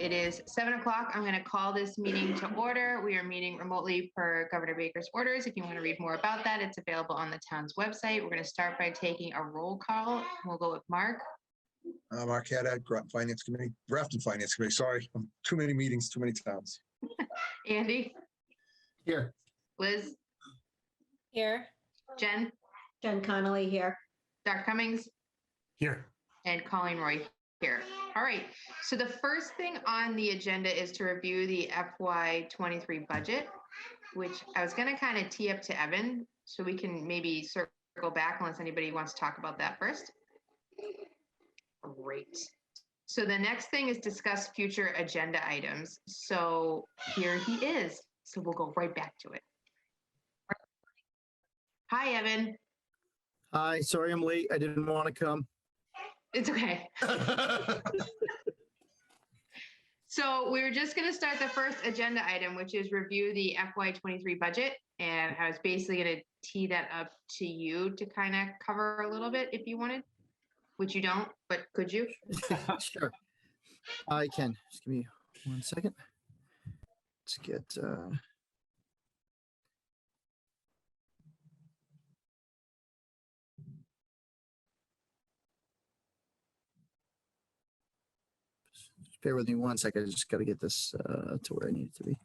it is 7 o'clock. I'm going to call this meeting to order. We are meeting remotely per Governor Baker's orders. If you want to read more about that, it's available on the town's website. We're going to start by taking a roll call. We'll go with Mark. Mark Haddad, Finance Committee, Grafton Finance Committee. Sorry, too many meetings, too many towns. Andy. Here. Liz. Here. Jen. Jen Connolly here. Dr. Cummings. Here. And Colleen Roy here. All right. So the first thing on the agenda is to review the FY23 budget, which I was going to kind of tee up to Evan, so we can maybe circle back unless anybody wants to talk about that first. Great. So the next thing is discuss future agenda items. So here he is. So we'll go right back to it. Hi, Evan. Hi, sorry I'm late. I didn't want to come. It's okay. So we were just going to start the first agenda item, which is review the FY23 budget. And I was basically going to tee that up to you to kind of cover a little bit if you wanted, which you don't, but could you? Sure, I can. Just give me 1 second. Let's get just bear with me 1 second. I just got to get this to where I need it to be.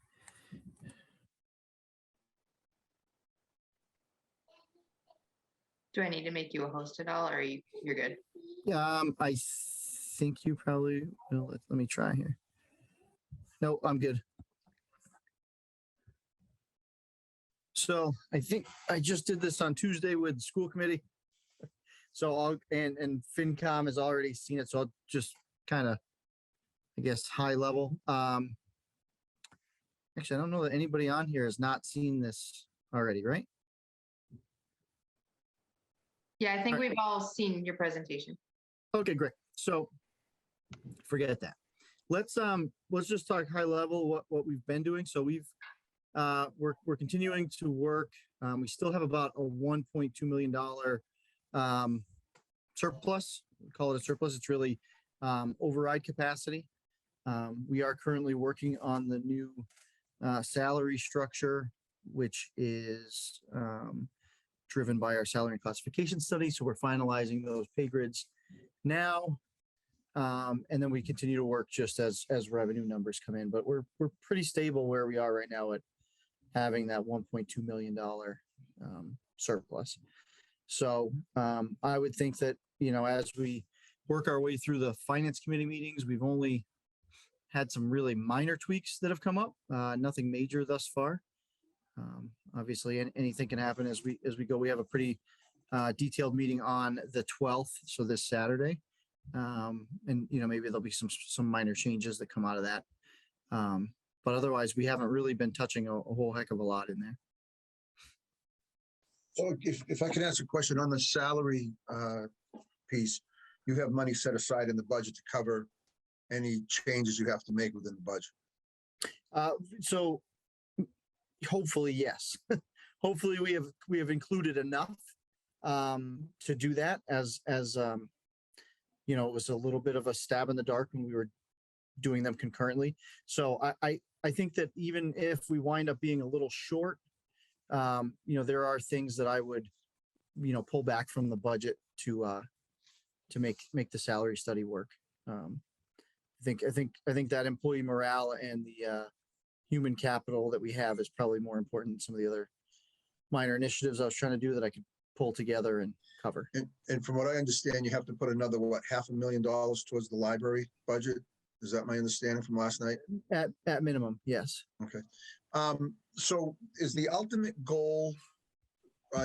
Do I need to make you a host at all, or you're good? Yeah, I think you probably will. Let me try here. No, I'm good. So I think I just did this on Tuesday with the school committee. So and FinCom has already seen it. So I'll just kind of, I guess, high level. Actually, I don't know that anybody on here has not seen this already, right? Yeah, I think we've all seen your presentation. Okay, great. So forget that. Let's just talk high level what we've been doing. So we're continuing to work. We still have about a $1.2 million surplus. We call it a surplus. It's really override capacity. We are currently working on the new salary structure, which is driven by our salary and classification study. So we're finalizing those pay grids now. And then we continue to work just as revenue numbers come in, but we're pretty stable where we are right now at having that $1.2 million surplus. So I would think that, as we work our way through the finance committee meetings, we've only had some really minor tweaks that have come up, nothing major thus far. Obviously, anything can happen as we go. We have a pretty detailed meeting on the 12th, so this Saturday, and maybe there'll be some minor changes that come out of that. But otherwise, we haven't really been touching a whole heck of a lot in there. So if I can ask a question on the salary piece, you have money set aside in the budget to cover any changes you have to make within the budget. So hopefully, yes. Hopefully we have included enough to do that as it was a little bit of a stab in the dark when we were doing them concurrently. So I think that even if we wind up being a little short, there are things that I would, pull back from the budget to make the salary study work. I think that employee morale and the human capital that we have is probably more important than some of the other minor initiatives I was trying to do that I could pull together and cover. And from what I understand, you have to put another, $500,000 towards the library budget. Is that my understanding from last night? At minimum, yes. Okay. So is the ultimate goal,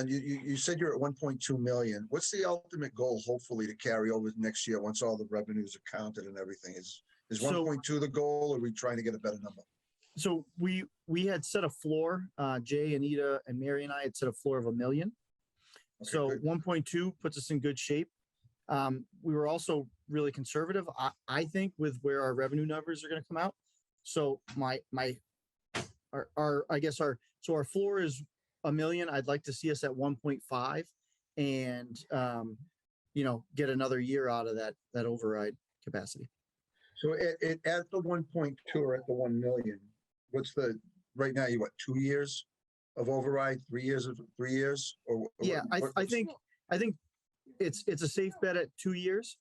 you said you're at 1.2 million. What's the ultimate goal, hopefully, to carry over next year once all the revenues are counted and everything? Is 1.2 the goal, or are we trying to get a better number? So we had set a floor, Jay, Anita, and Mary and I had set a floor of $1 million. Okay, so good. 1.2 puts us in good shape. We were also really conservative, I think, with where our revenue numbers are going to come out. So our floor is $1 million. I'd like to see us at 1.5 and, get another year out of that override capacity. So at the 1.2 or at the 1 million, what's right now, you what, 2 years of override, 3 years? Or Yeah, I think it's a safe bet at 2 years.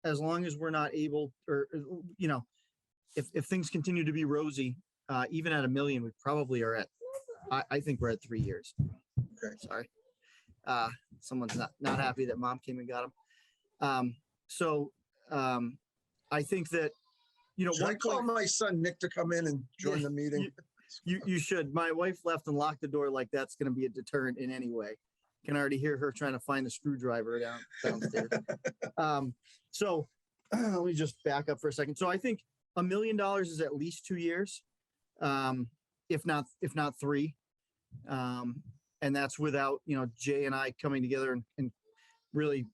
As long as we're not able, or, if things continue to be rosy, even at 1 million, we probably are I think we're at 3 years. Okay. Sorry. Someone's not happy that mom came and got him. I think that, Should I call my son Nick to come in and join the meeting? You should. My wife left and locked the door like that's going to be a deterrent in any way. Can already hear her trying to find the screwdriver downstairs. Let me just back up for a second. So I think $1 million is at least 2 years, if not 3. And that's without, Jay and I coming together and really,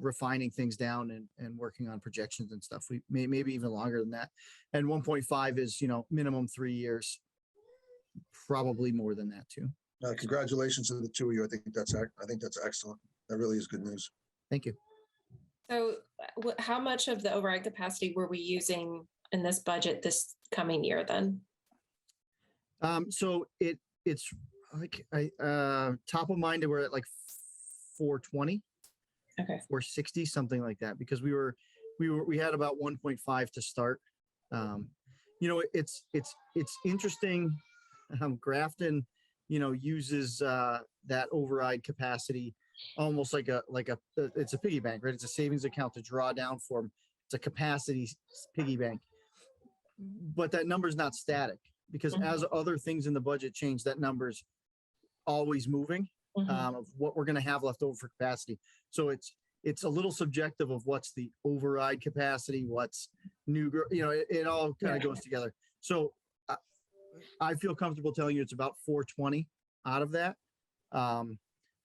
refining things down and working on projections and stuff. We maybe even longer than that. And 1.5 is, minimum 3 years, probably more than that too. Congratulations to the two of you. I think that's excellent. That really is good news. Thank you. So how much of the override capacity were we using in this budget this coming year then? So it's like top of mind, we're at like 420. Okay. 460, something like that, because we had about 1.5 to start. It's interesting. Grafton, uses that override capacity almost like it's a piggy bank, right? It's a savings account to draw down from. It's a capacity piggy bank, but that number's not static because as other things in the budget change, that number's always moving. Of what we're going to have left over for capacity. So it's a little subjective of what's the override capacity, what's new, it all kind of goes together. So I feel comfortable telling you it's about 420 out of that.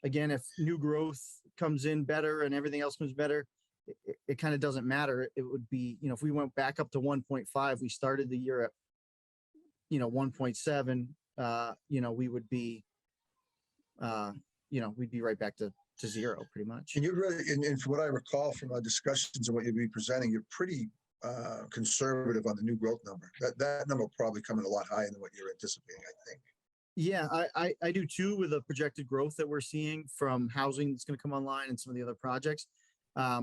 Again, if new growth comes in better and everything else comes better, it kind of doesn't matter. It would be, if we went back up to 1.5, we started the year at, 1.7, we would be, we'd be right back to zero pretty much. And you really, and from what I recall from our discussions and what you'd be presenting, you're pretty conservative on the new growth number. That number will probably come in a lot higher than what you're anticipating, I think. Yeah, I do too, with the projected growth that we're seeing from housing that's going to come online and some of the other projects. I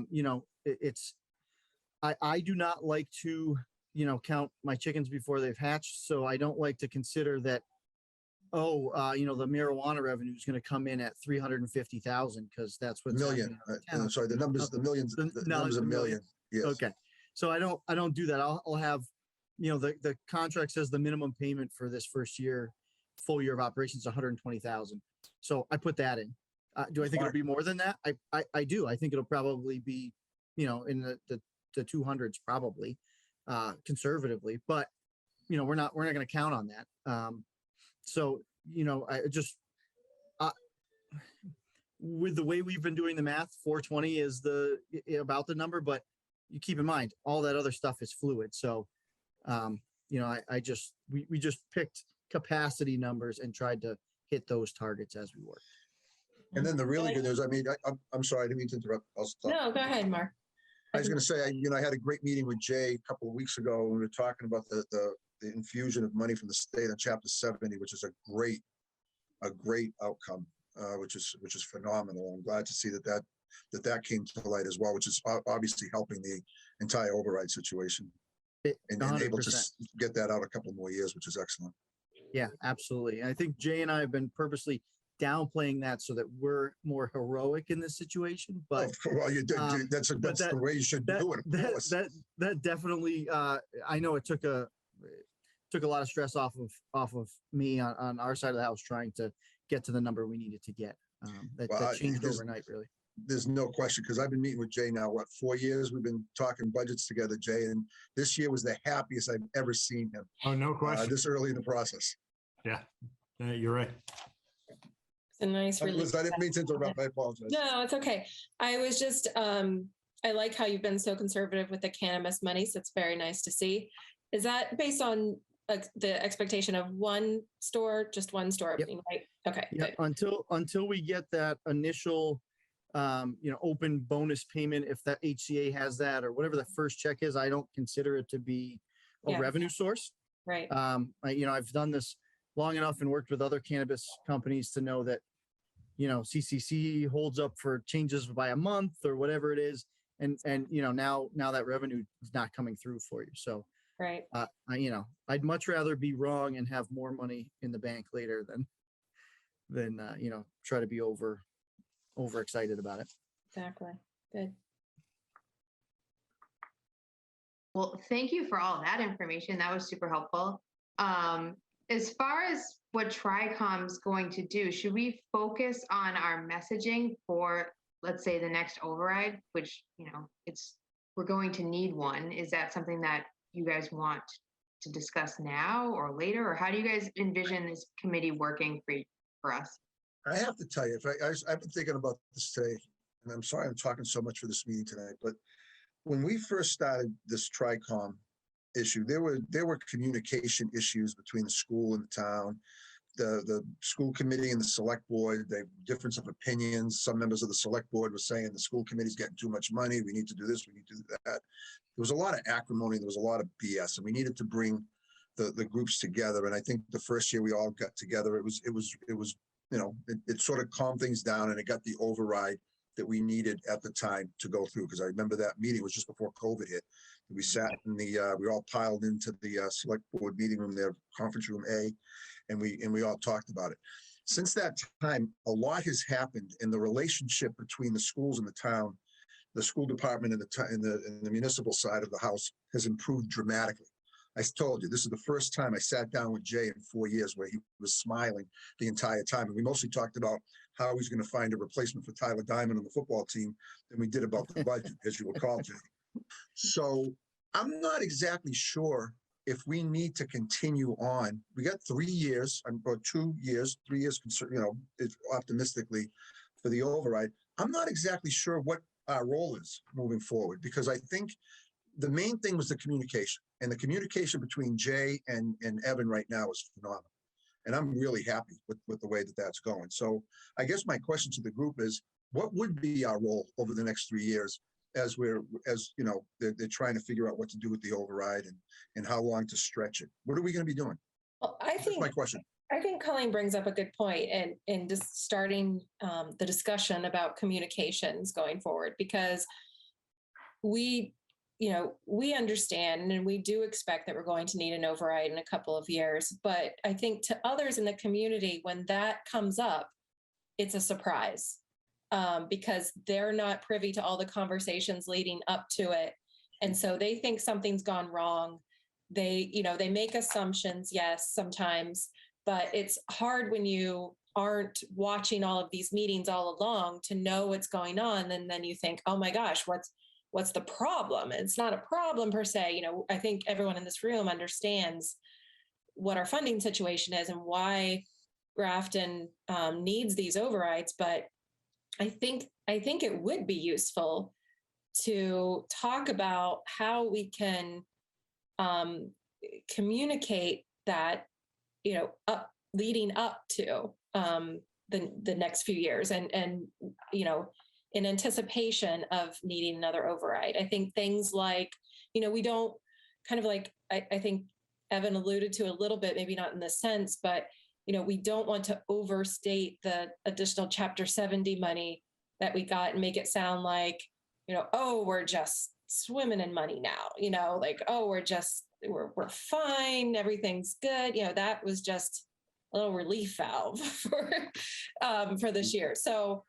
do not like to, count my chickens before they've hatched. So I don't like to consider that, the marijuana revenue is going to come in at 350,000 because that's what's million. Sorry, the numbers, the millions, the numbers a million. Yes. Okay. So I don't do that. I'll have, the contract says the minimum payment for this first year, full year of operations, 120,000. So I put that in. Do I think it'll be more than that? I do. I think it'll probably be, in the 200s probably, conservatively, but we're not going to count on that. So, I just, with the way we've been doing the math, 420 is about the number, but you keep in mind, all that other stuff is fluid. So, we just picked capacity numbers and tried to hit those targets as we work. And then the really good news, I'm sorry, I didn't mean to interrupt. I'll stop. No, go ahead, Mark. I was going to say, I had a great meeting with Jay a couple of weeks ago when we were talking about the infusion of money from the state on Chapter 70, which is a great outcome, which is phenomenal. I'm glad to see that came to light as well, which is obviously helping the entire override situation and able to get that out a couple more years, which is excellent. Yeah, absolutely. I think Jay and I have been purposely downplaying that so that we're more heroic in this situation. But well, you did. That's the way you should do it. Of course. That definitely. I know it took a lot of stress off of me on our side of the house trying to get to the number we needed to get. That changed overnight, really. There's no question, because I've been meeting with Jay now, 4 years? We've been talking budgets together, Jay, and this year was the happiest I've ever seen him. Oh, no question. This early in the process. Yeah, you're right. It's a nice release. I didn't mean to interrupt. I apologize. No, it's okay. I was just, I like how you've been so conservative with the cannabis money. So it's very nice to see. Is that based on the expectation of just one store opening, right? Okay. Yeah, good. until we get that initial open bonus payment if that HCA has that or whatever the first check is. I don't consider it to be a Yeah. revenue source. Right. I've done this long enough and worked with other cannabis companies to know that, CCC holds up for changes by a month or whatever it is. And now that revenue is not coming through for you. So, Right. I'd much rather be wrong and have more money in the bank later than try to be overexcited about it. Exactly. Good. Well, thank you for all that information. That was super helpful. As far as what Tri-Comm's going to do, should we focus on our messaging for, let's say, the next override, which, we're going to need one. Is that something that you guys want to discuss now or later? Or how do you guys envision this committee working for us? I have to tell you, I've been thinking about this today, and I'm sorry I'm talking so much for this meeting tonight, but when we first started this Tri-Comm issue, there were communication issues between the school and the town. The school committee and the select board, they difference of opinions. Some members of the select board were saying the school committee's getting too much money. We need to do this, we need to do that. There was a lot of acrimony, there was a lot of BS, and we needed to bring the groups together. And I think the first year we all got together, it sort of calmed things down, and it got the override that we needed at the time to go through. Because I remember that meeting was just before COVID hit. We sat in we all piled into the select board meeting room there, conference room A, and we all talked about it. Since that time, a lot has happened in the relationship between the schools and the town. The school department and the municipal side of the house has improved dramatically. I told you, this is the first time I sat down with Jay in 4 years where he was smiling the entire time. And we mostly talked about how he's going to find a replacement for Tyler Diamond on the football team than we did about the budget, as you recall, Jay. So I'm not exactly sure if we need to continue on. We got 3 years, or 2 years, 3 years, optimistically for the override. I'm not exactly sure what our role is moving forward, because I think the main thing was the communication, and the communication between Jay and Evan right now is phenomenal. And I'm really happy with the way that that's going. So I guess my question to the group is, what would be our role over the next 3 years as they're trying to figure out what to do with the override and how long to stretch it? What are we going to be doing? Well, That's my question. I think Colleen brings up a good point in just starting the discussion about communications going forward, because we understand and we do expect that we're going to need an override in a couple of years. But I think to others in the community, when that comes up, it's a surprise because they're not privy to all the conversations leading up to it. And so they think something's gone wrong. They make assumptions, yes, sometimes, but it's hard when you aren't watching all of these meetings all along to know what's going on. And then you think, oh my gosh, what's the problem? It's not a problem per se. I think everyone in this room understands what our funding situation is and why Grafton needs these overrides. But I think it would be useful to talk about how we can communicate that, leading up to the next few years and in anticipation of needing another override. I think things like, we don't kind of like, I think Evan alluded to a little bit, maybe not in this sense, but, we don't want to overstate the additional Chapter 70 money that we got and make it sound like, oh, we're just swimming in money now, like, oh, we're fine. Everything's good. That was just a little relief valve for this year. So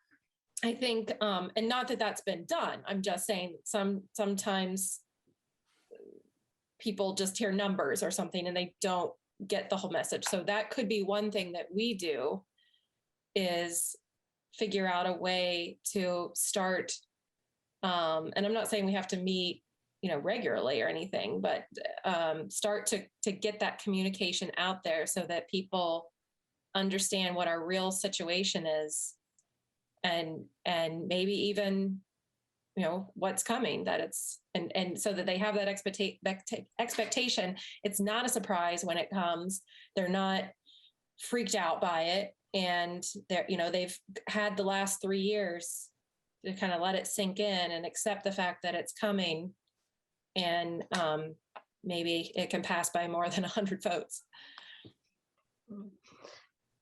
I think, and not that that's been done. I'm just saying sometimes people just hear numbers or something and they don't get the whole message. So that could be one thing that we do, is figure out a way to start. And I'm not saying we have to meet, regularly or anything, but start to get that communication out there so that people understand what our real situation is, and maybe even, what's coming, that it's, and so that they have that expectation. It's not a surprise when it comes. They're not freaked out by it. And they've had the last 3 years to kind of let it sink in and accept the fact that it's coming. And maybe it can pass by more than 100 votes.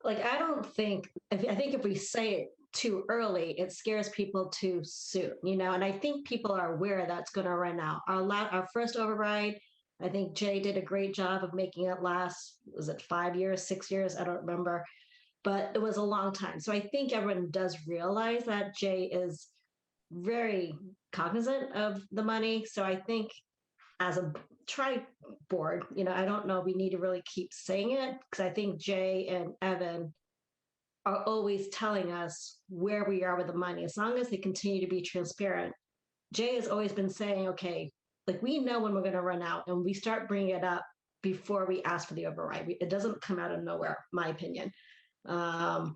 Like, I don't think, I think if we say it too early, it scares people too soon, and I think people are aware that's going to run out. Our first override, I think Jay did a great job of making it last, was it 5 years, 6 years? I don't remember, but it was a long time. So I think everyone does realize that Jay is very cognizant of the money. So I think as a board, I don't know, we need to really keep saying it, because I think Jay and Evan are always telling us where we are with the money. As long as they continue to be transparent, Jay has always been saying, okay, like, we know when we're going to run out, and we start bringing it up before we ask for the override. It doesn't come out of nowhere, my opinion. But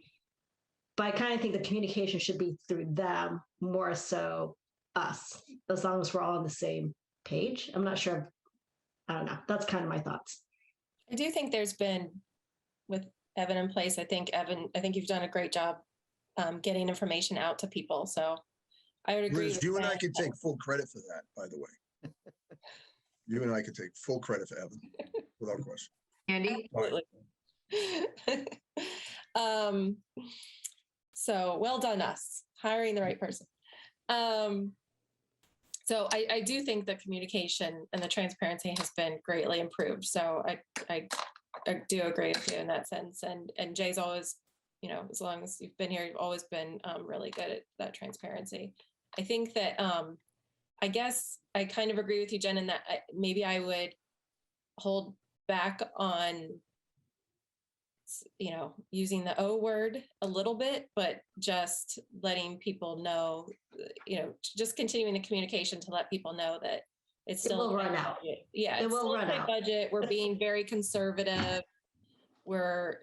I kind of think the communication should be through them more so us, as long as we're all on the same page. I'm not sure. I don't know. That's kind of my thoughts. I do think there's been, with Evan in place, I think you've done a great job getting information out to people. So I would agree. Liz, you and I can take full credit for that, by the way. You and I can take full credit for Evan, without question. Andy? Absolutely. So well done, us hiring the right person. So I do think the communication and the transparency has been greatly improved. So I do agree with you in that sense. And Jay's always, as long as you've been here, you've always been really good at that transparency. I think that, I guess I kind of agree with you, Jen, in that maybe I would hold back on, using the O word a little bit, but just letting people know, just continuing the communication to let people know that it's still will run out. Yeah, It it's will still run a tight out. budget. We're being very conservative. We're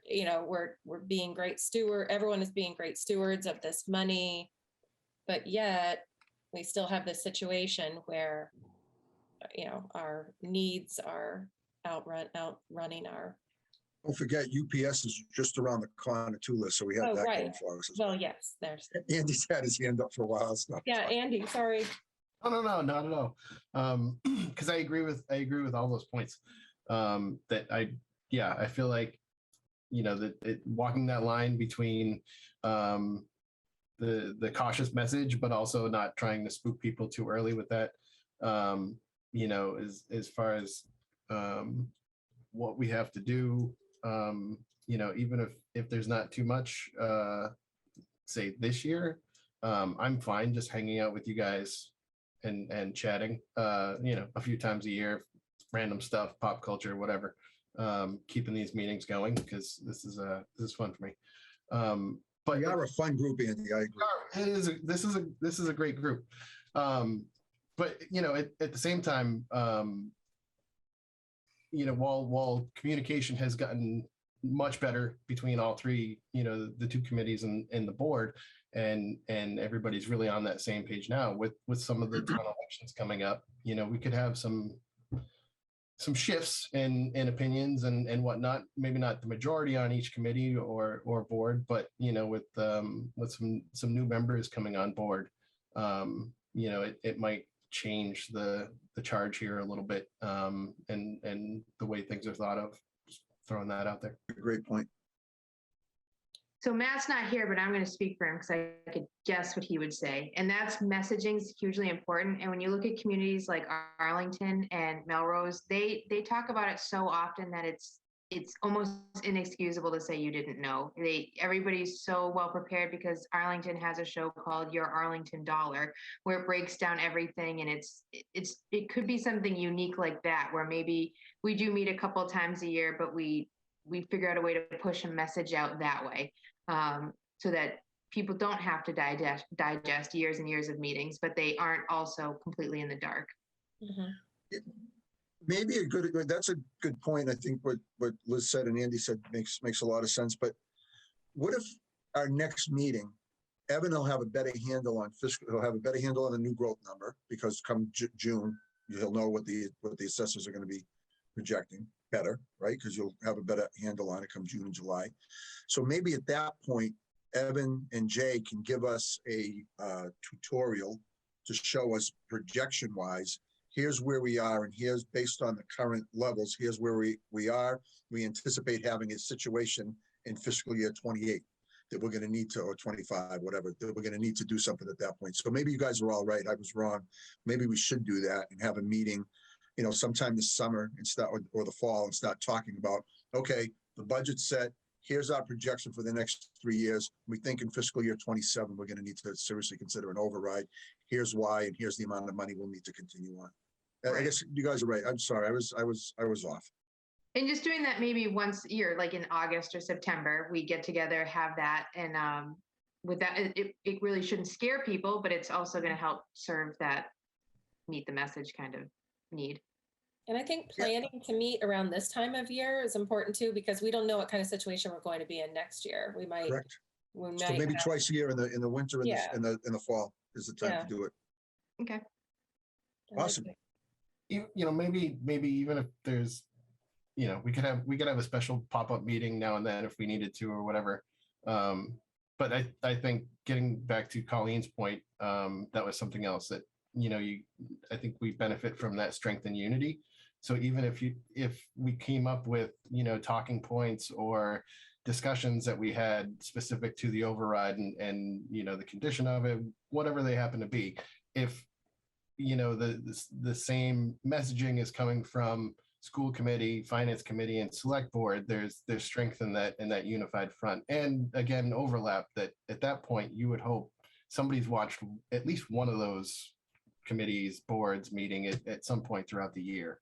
being great steward. Everyone is being great stewards of this money, but yet we still have this situation where, our needs are outrunning our. Don't forget, UPS is just around the corner too, Liz, so we have that going for us. Well, yes, there's. Andy's had his hand up for a while. So Yeah, Andy, sorry. Oh, no, not at all. Because I agree with all those points. That I feel like, walking that line between the cautious message, but also not trying to spook people too early with that. As far as what we have to do, even if there's not too much, say this year, I'm fine just hanging out with you guys and chatting, a few times a year, random stuff, pop culture, whatever, keeping these meetings going, because this is fun for me. But we are a fun group, Andy. I agree. This is a great group. But at the same time, while communication has gotten much better between all three, the two committees and the board, and everybody's really on that same page now with some of the town elections coming up, we could have some shifts in opinions and whatnot, maybe not the majority on each committee or board, but with some new members coming on board, it might change the charge here a little bit, and the way things are thought of. Just throwing that out there. Great point. So Matt's not here, but I'm going to speak for him because I could guess what he would say. And that's messaging is hugely important. And when you look at communities like Arlington and Melrose, they talk about it so often that it's almost inexcusable to say you didn't know. Everybody's so well prepared because Arlington has a show called Your Arlington Dollar, where it breaks down everything, and it could be something unique like that, where maybe we do meet a couple of times a year, but we figure out a way to push a message out that way, so that people don't have to digest years and years of meetings, but they aren't also completely in the dark. Mm-hmm. Maybe that's a good point. I think what Liz said and Andy said makes a lot of sense. But what if our next meeting, Evan will have a better handle on fiscal, he'll have a better handle on the new growth number, because come June, he'll know what the assessors are going to be projecting better, right? Because you'll have a better handle on it come June and July. So maybe at that point, Evan and Jay can give us a tutorial to show us projection wise, here's where we are, and here's based on the current levels, here's where we are. We anticipate having a situation in fiscal year 28 that we're going to need to, or 25, whatever, that we're going to need to do something at that point. So maybe you guys are all right. I was wrong. Maybe we should do that and have a meeting, you know, sometime this summer and start, or the fall, and start talking about, okay, the budget's set. Here's our projection for the next 3 years. We think in fiscal year 27, we're going to need to seriously consider an override. Here's why, and here's the amount of money we'll need to continue on. I Right. guess you guys are right. I'm sorry. I was off. And just doing that maybe once a year, like in August or September, we get together, have that, and with that, it really shouldn't scare people, but it's also going to help serve that meet the message kind of need. And I think Yeah. planning to meet around this time of year is important too, because we don't know what kind of situation we're going to be in next year. We might, Correct. we So might maybe have- twice a year in the winter and Yeah. in the fall is the time Yeah. to do it. Okay. I like Awesome. it. You know, maybe even if there's, you know, we could have a special pop-up meeting now and then if we needed to or whatever. But I think getting back to Colleen's point, that was something else that, you know, I think we benefit from that strength and unity. So even if we came up with, you know, talking points or discussions that we had specific to the override and you know, the condition of it, whatever they happen to be, if you know, the same messaging is coming from school committee, finance committee, and select board, there's strength in that unified front. And again, overlap that at that point, you would hope somebody's watched at least one of those committees, boards meeting at some point throughout the year.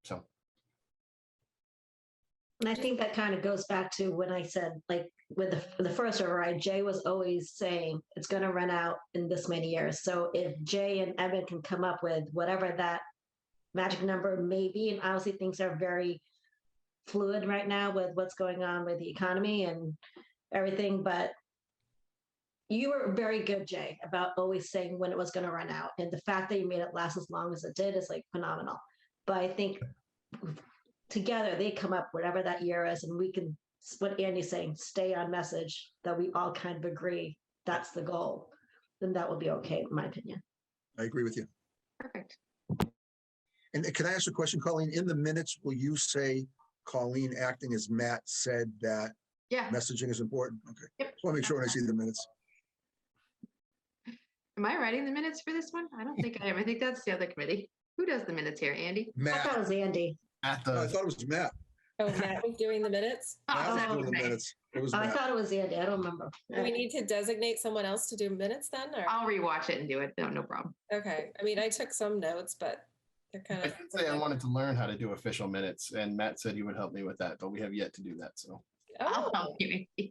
So. And I think that kind of goes back to when I said, like, with the first override, Jay was always saying it's going to run out in this many years. So if Jay and Evan can come up with whatever that magic number may be, and obviously things are very fluid right now with what's going on with the economy and everything, but you were very good, Jay, about always saying when it was going to run out. And the fact that you made it last as long as it did is like phenomenal. But I think together they come up whatever that year is, and we can, what Andy's saying, stay on message that we all kind of agree that's the goal. Then that would be okay, in my opinion. I agree with you. Perfect. And can I ask a question, Colleen? In the minutes, will you say Colleen acting as Matt said that Yeah. messaging is important? Okay. Yep. Just want to make sure when I see the minutes. Am I writing the minutes for this one? I don't think I am. I think that's the other committee. Who does the minutes here? Andy? I thought it Matt. was Andy. At No, I the thought it was Matt. Oh, Matt was doing the minutes. Matt was Oh, doing the okay. minutes. It was I Matt. thought it was Andy. I don't remember. Do we need to designate someone else to do minutes then? Or I'll rewatch it and do it. No problem. okay. I mean, I took some notes, but they're kind I of. did say I wanted to learn how to do official minutes, and Matt said he would help me with that, but we have yet to do that. So I'll Oh, help you. there you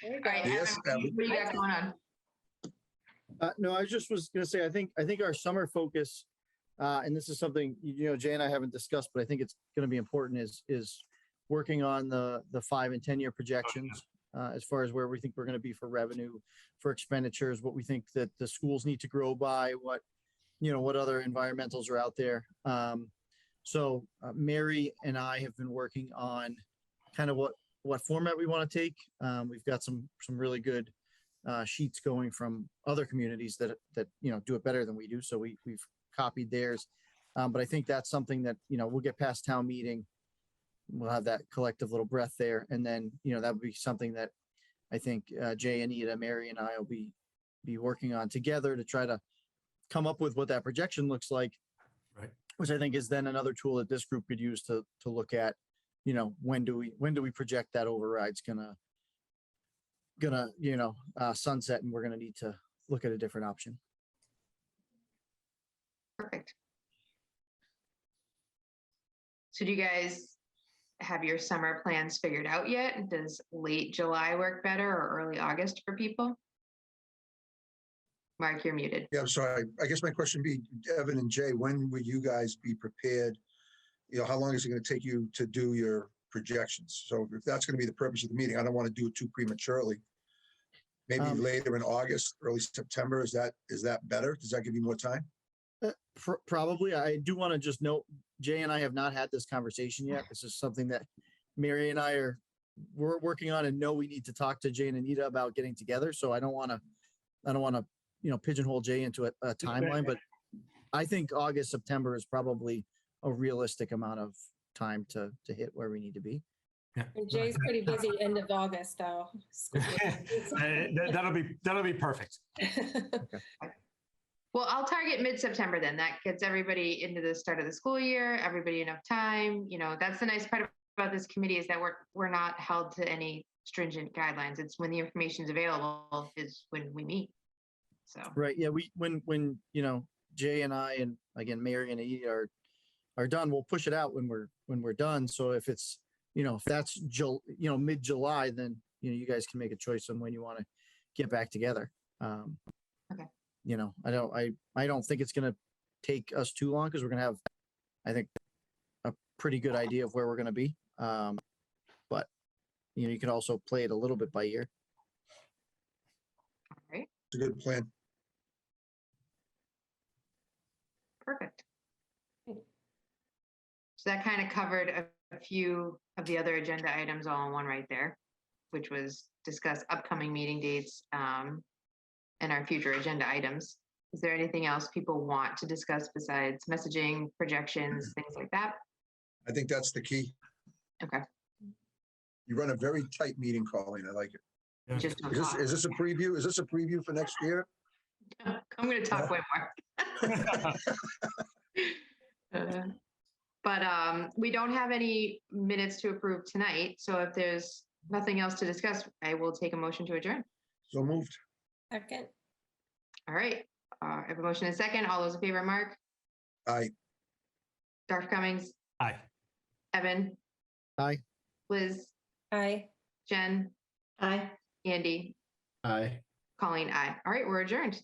All go. right, Yes, Evan, what do you got going on? No, I just was going to say, I think our summer focus, and this is something, you know, Jay and I haven't discussed, but I think it's going to be important is working on the 5 and 10 year projections as far as where we think we're going to be for revenue, for expenditures, what we think that the schools need to grow by, what other environmentals are out there. So Mary and I have been working on kind of what format we want to take. We've got some really good sheets going from other communities that do it better than we do. So we've copied theirs. But I think that's something that, we'll get past town meeting. We'll have that collective little breath there. And then, that would be something that I think Jay, Anita, Mary, and I will be working on together to try to come up with what that projection looks like. Right. Which I think is then another tool that this group could use to look at, when do we project that override's gonna sunset, and we're gonna need to look at a different option. Perfect. So do you guys have your summer plans figured out yet? Does late July work better or early August for people? Mark, you're muted. Yeah, I'm sorry. I guess my question would be, Evan and Jay, when will you guys be prepared? How long is it going to take you to do your projections? So if that's going to be the purpose of the meeting, I don't want to do it too prematurely. Maybe later in August, early September. Is that better? Does that give you more time? Probably. I do want to just note, Jay and I have not had this conversation yet. This is something that Mary and I are we're working on and know we need to talk to Jay and Anita about getting together. So I don't want to, pigeonhole Jay into a timeline, but I think August, September is probably a realistic amount of time to hit where we need to be. And Jay's pretty busy end of August, though. That'll be perfect. Well, I'll target mid-September then. That gets everybody into the start of the school year, everybody enough time. That's the nice part about this committee is that we're not held to any stringent guidelines. It's when the information is available is when we meet. So Right. Yeah. When Jay and I, and again, Mary and Anita are done, we'll push it out when we're done. So if it's, if that's mid-July, then, you guys can make a choice on when you want to get back together. Okay. I don't think it's going to take us too long because we're going to have, I think, a pretty good idea of where we're going to be. But, you can also play it a little bit by ear. all right, It's a good plan. perfect. So that kind of covered a few of the other agenda items all in one right there, which was discuss upcoming meeting dates and our future agenda items. Is there anything else people want to discuss besides messaging, projections, things like that? I think that's the key. Okay. You run a very tight meeting, Colleen. I like it. Yeah. Just don't Is talk. this a preview? Is this a preview for next year? I'm going to talk way more. But we don't have any minutes to approve tonight. So if there's nothing else to discuss, I will take a motion to adjourn. So moved. Second. All right. I have a motion and a second. All those in favor, Mark, Aye. Dr. Cummings, Aye. Evan, Aye. Liz, Aye. Jen, Aye. Andy, Aye. Colleen, aye. All right, we're adjourned.